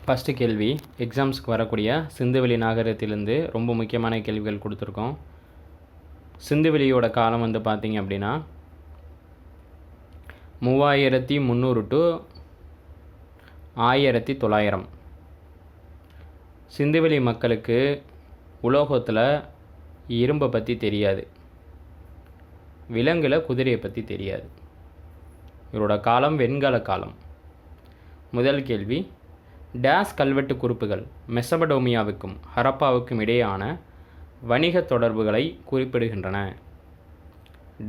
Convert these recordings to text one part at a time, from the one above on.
First கேள்வி எக்ஸாம்ஸ்க்கு வரக்கூடிய சிந்துவெளி நாகரிகத்திலேருந்து ரொம்ப முக்கியமான கேள்விகள் கொடுத்துருக்கோம். சிந்துவெளியோட காலம் வந்து பார்த்திங்க அப்படின்னா 3300 to 1900. சிந்துவெளி மக்களுக்கு உலோகத்தில் இரும்பை பற்றி தெரியாது, விலங்கில் குதிரையை பற்றி தெரியாது. இவரோட காலம் வெண்கல காலம். முதல் கேள்வி, டேஸ் கல்வெட்டு குறிப்புகள் மெசபடோமியாவுக்கும் ஹரப்பாவுக்கும் இடையேயான வணிக தொடர்புகளை குறிப்பிடுகின்றன.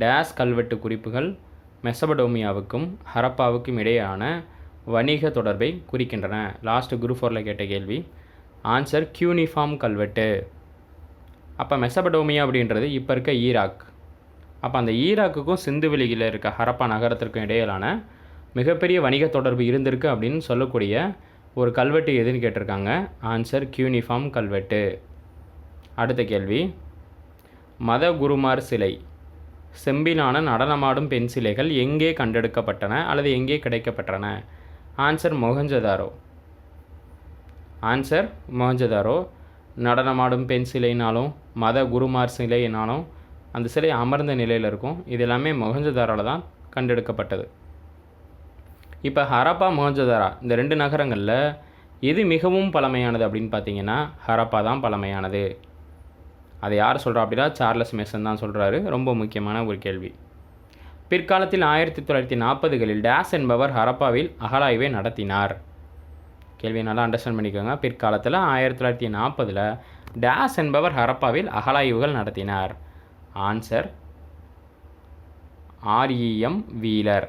டேஸ் கல்வெட்டு குறிப்புகள் மெசபடோமியாவுக்கும் ஹரப்பாவுக்கும் இடையேயான வணிக தொடர்பை குறிக்கின்றன. லாஸ்ட்டு குரூப் 4 கேட்ட கேள்வி. ஆன்சர் கியூனிஃபார்ம் கல்வெட்டு. அப்போ மெசபடோமியா அப்படின்றது இப்போ இருக்க ஈராக். அப்போ அந்த ஈராக்குக்கும் சிந்துவெளியில் இருக்க ஹரப்பா நகரத்திற்கும் இடையிலான மிகப்பெரிய வணிக தொடர்பு இருந்திருக்கு அப்படின்னு சொல்லக்கூடிய ஒரு கல்வெட்டு எதுன்னு கேட்டிருக்காங்க. ஆன்சர் கியூனிஃபார்ம் கல்வெட்டு. அடுத்த கேள்வி, மத குருமார் சிலை செம்பிலான நடனமாடும் பெண் சிலைகள் எங்கே கண்டெடுக்கப்பட்டன அல்லது எங்கே கிடைக்கப்பட்டன? ஆன்சர் மொஹஞ்சதாரோ. ஆன்சர் மொஹஞ்சதாரோ. நடனமாடும் பெண் சிலைனாலும் மத குருமார் சிலைனாலும் அந்த சிலை அமர்ந்த நிலையில் இருக்கும். இது எல்லாமே மொஹஞ்சதாரோவில் தான் கண்டெடுக்கப்பட்டது. இப்போ ஹரப்பா மொஹஞ்சதாரா இந்த 2 நகரங்களில் எது மிகவும் பழமையானது அப்படின்னு பார்த்தீங்கன்னா ஹரப்பா தான் பழமையானது. அதை யார் சொல்கிறா அப்படின்னா சார்லஸ் மேசன் தான் சொல்கிறாரு. ரொம்ப முக்கியமான ஒரு கேள்வி. பிற்காலத்தில் 1940களில் டேஸ் என்பவர் ஹரப்பாவில் அகழாய்வை நடத்தினார். கேள்வியை நல்லா அண்டர்ஸ்டாண்ட் பண்ணிக்கோங்க. பிற்காலத்தில் 1940ல் டேஸ் என்பவர் ஹரப்பாவில் அகழாய்வுகள் நடத்தினார். Answer REM wheeler.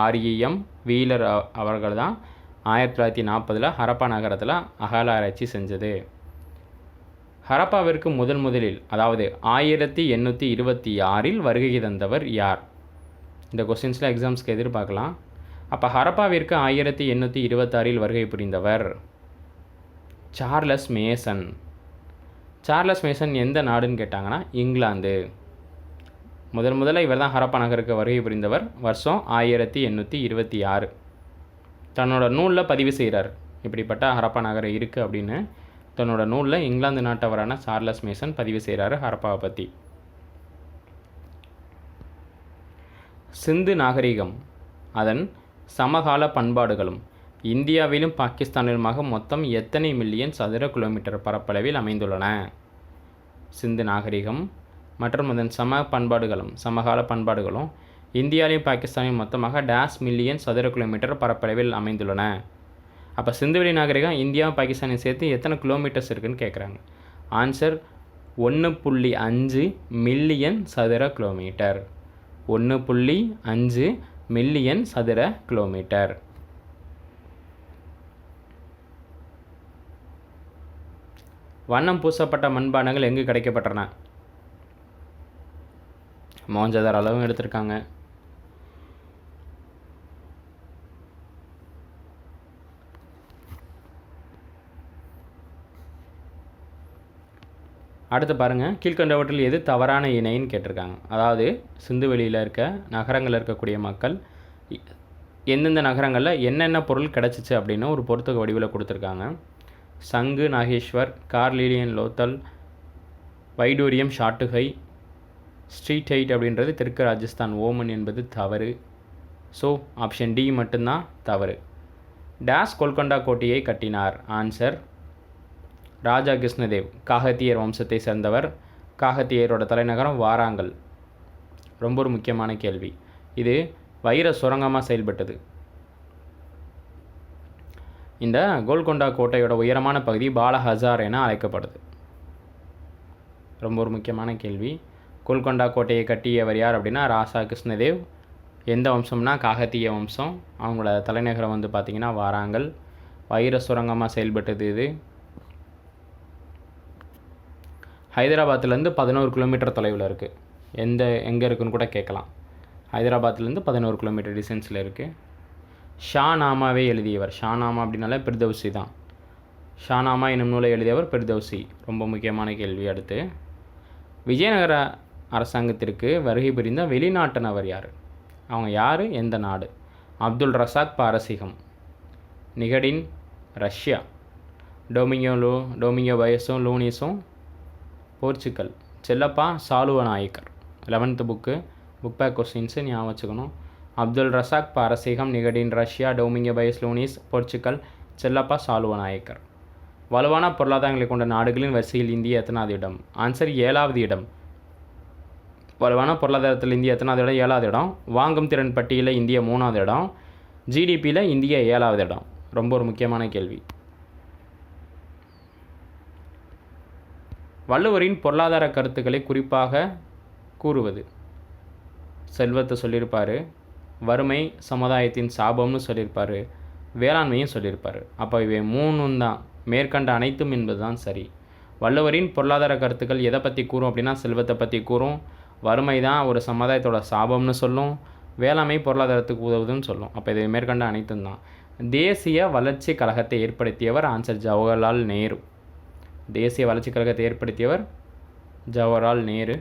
REM wheeler அவர்கள் தான் 1940ல் ஹரப்பா நகரத்தில் அகழாராய்ச்சி செஞ்சது. ஹரப்பாவிற்கு முதலில் அதாவது 1826 வருகை தந்தவர் யார்? இந்த கொஸ்டின்ஸில் எக்ஸாம்ஸ்க்கு எதிர்பார்க்கலாம். அப்போ ஹரப்பாவிற்கு 1826 வருகை புரிந்தவர் சார்லஸ் மேசன். சார்லஸ் மேசன் எந்த நாடுன்னு கேட்டாங்கன்னா இங்கிலாந்து. முதல்ல இவர் தான் ஹரப்பா நகருக்கு வருகை புரிந்தவர். வருஷம் 1826. தன்னோட நூலில் பதிவு செய்கிறார், இப்படிப்பட்ட ஹரப்பா நகரம் இருக்குது அப்படின்னு. தன்னோட நூலில் இங்கிலாந்து நாட்டவரான சார்லஸ் மேசன் பதிவு செய்கிறாரு ஹரப்பாவை பற்றி. சிந்து நாகரிகம் அதன் சமகால பண்பாடுகளும் இந்தியாவிலும் பாகிஸ்தானிலுமாக மொத்தம் எத்தனை மில்லியன் சதுர கிலோமீட்டர் பரப்பளவில் அமைந்துள்ளன? சிந்து நாகரிகம் மற்றும் அதன் சமகால பண்பாடுகளும் இந்தியாவிலும் பாகிஸ்தானிலும் மொத்தமாக டேஸ் மில்லியன் சதுர கிலோமீட்டர் பரப்பளவில் அமைந்துள்ளன. அப்போ சிந்துவெளி நாகரிகம் இந்தியா பாகிஸ்தானையும் சேர்த்து எத்தனை கிலோமீட்டர்ஸ் இருக்குதுன்னு கேட்குறாங்க. ஆன்சர் 1.5 மில்லியன் சதுர கிலோமீட்டர். 1.5 மில்லியன் சதுர கிலோமீட்டர். வண்ணம் பூசப்பட்ட மண்பாண்டங்கள் எங்கு கிடைக்கப்பட்டன? மொஹஞ்சதாரோ அளவும் எடுத்திருக்காங்க. அடுத்து பாருங்கள், கீழ்கண்டவற்றில் எது தவறான இணைன்னு கேட்டிருக்காங்க. அதாவது சிந்துவெளியில் இருக்க நகரங்களில் இருக்கக்கூடிய மக்கள் எந்தெந்த நகரங்களில் என்னென்ன பொருள் கிடச்சிச்சு அப்படின்னு ஒரு பொறுத்தக வடிவில் கொடுத்துருக்காங்க. சங்கு நாகேஸ்வர், கார்லிலியன் லோத்தல், வைடூரியம் ஷாட்டுகை, ஸ்ட்ரீட் ஹைட் அப்படின்றது தெற்கு ராஜஸ்தான், ஓமன் என்பது தவறு. ஸோ ஆப்ஷன் டி மட்டும்தான் தவறு. டேஸ் கோல்கொண்டா கோட்டையை கட்டினார்? ஆன்சர் ராஜா கிருஷ்ணதேவ். காகத்தியர் வம்சத்தை சேர்ந்தவர். காகத்தியரோட தலைநகரம் வாராங்கல். ரொம்ப ஒரு முக்கியமான கேள்வி. இது வைர சுரங்கமாக செயல்பட்டது. இந்த கோல்கொண்டா கோட்டையோட உயரமான பகுதி பாலஹசார் என அழைக்கப்படுது. ரொம்ப ஒரு முக்கியமான கேள்வி. கோல்கொண்டா கோட்டையை கட்டியவர் யார் அப்படின்னா ராசா கிருஷ்ணதேவ். எந்த வம்சம்னா காகத்திய வம்சம். அவங்களோட தலைநகரம் வந்து பார்த்திங்கன்னா வாராங்கல். வைர சுரங்கமாக செயல்பட்டது இது. ஹைதராபாத்லேருந்து 11 கிலோமீட்டர் தொலைவில் இருக்குது. எங்கே இருக்குன்னு கூட கேட்கலாம். ஹைதராபாத்லேருந்து 11 கிலோமீட்டர் டிஸ்டன்ஸில் இருக்குது. ஷாநாமாவே எழுதியவர்? ஷாநாமா அப்படின்னாலே பிர்தௌசி தான். ஷாநாமா என்னும் நூலை எழுதியவர் பிர்தௌசி. ரொம்ப முக்கியமான கேள்வி. அடுத்து, விஜயநகர அரசாங்கத்திற்கு வருகை புரிந்த வெளிநாட்டனவர் யார்? அவங்க யார், எந்த நாடு? அப்துல் ரசாக் பாரசீகம். Nikitin Russia. டொமிங்கோ பயஸும் லூனிஸும் Portugal. Chellappa Saluva Nayakkar. 11th book back questions ஞாபகம் வச்சுக்கணும். அப்துல் ரசாக் பாரசீகம், Nikitin Russia, Domingo Paes Nunes Portugal, Chellappa Saluva Nayakkar. வலுவான பொருளாதாரங்களை கொண்ட நாடுகளின் வரிசையில் இந்தியா எத்தனாவது இடம்? ஆன்சர் 7வது இடம். வலுவான பொருளாதாரத்தில் இந்தியா எத்தனாவது இடம்? 7வது இடம். வாங்கும் திறன் பட்டியலில் இந்தியா 3வது இடம். ஜிடிபியில் இந்தியா 7வது இடம். ரொம்ப ஒரு முக்கியமான கேள்வி. வள்ளுவரின் பொருளாதார கருத்துக்களை குறிப்பாக கூறுவது. செல்வத்தை சொல்லியிருப்பார், வறுமை சமுதாயத்தின் சாபம்னு சொல்லியிருப்பார், வேளாண்மையும் சொல்லியிருப்பார். அப்போ இவை 3ம் தான், மேற்கண்ட அனைத்தும் என்பது தான் சரி. வள்ளுவரின் பொருளாதார கருத்துக்கள் எதை பற்றி கூறும் அப்படின்னா செல்வத்தை பற்றி கூறும், வறுமை தான் ஒரு சமுதாயத்தோட சாபம்னு சொல்லும், வேளாண்மை பொருளாதாரத்துக்கு உதவுதுன்னு சொல்லும். அப்போ இது மேற்கண்ட அனைத்தும் தான். தேசிய வளர்ச்சி கழகத்தை ஏற்படுத்தியவர் ஆன்சர் ஜவஹர்லால் நேரு. தேசிய வளர்ச்சி கழகத்தை ஏற்படுத்தியவர் ஜவஹர்லால் நேரு.